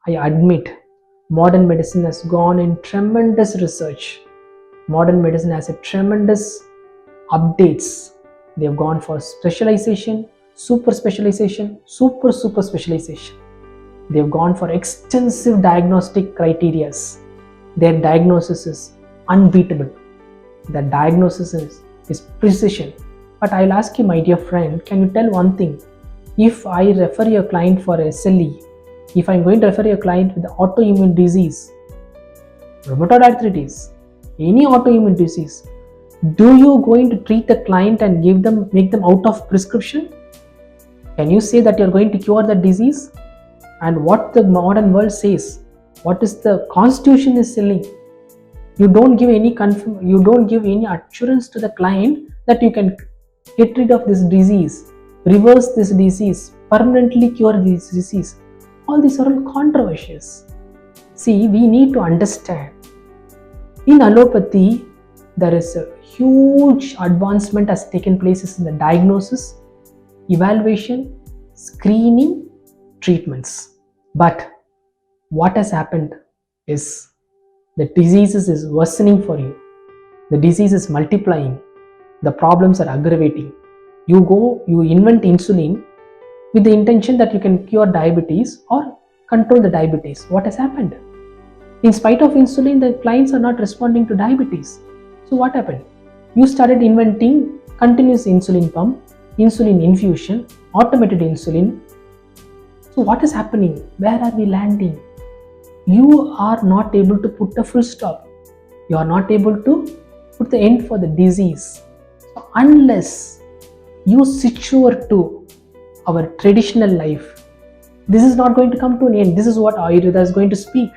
I admit modern medicine has gone in tremendous research. Modern medicine has a tremendous updates. They have gone for specialization, super specialization, super specialization. They have gone for extensive diagnostic criterias. Their diagnosis is unbeatable. The diagnosis is precision. But I'll ask you, my dear friend, can you tell one thing? If I refer your client for SLE, if I'm going to refer your client with autoimmune disease, rheumatoid arthritis, any autoimmune disease, do you going to treat the client and make them out of prescription? Can you say that you're going to cure the disease? And what the modern world says, what is the constitution is selling? You don't give any assurance to the client that you can get rid of this disease, reverse this disease, permanently cure this disease. All these are all controversies. See, we need to understand. In allopathy, there is a huge advancement has taken place in the diagnosis, evaluation, screening, treatments. But what has happened is the diseases is worsening for you. The disease is multiplying. The problems are aggravating. You invent insulin with the intention that you can cure diabetes or control the diabetes. What has happened? In spite of insulin, the clients are not responding to diabetes. So what happened? You started inventing continuous insulin pump, insulin infusion, automated insulin. So what is happening? Where are we landing? You are not able to put a full stop. You are not able to put the end for the disease. So unless you secure to our traditional life, this is not going to come to an end. This is what Ayurveda is going to speak.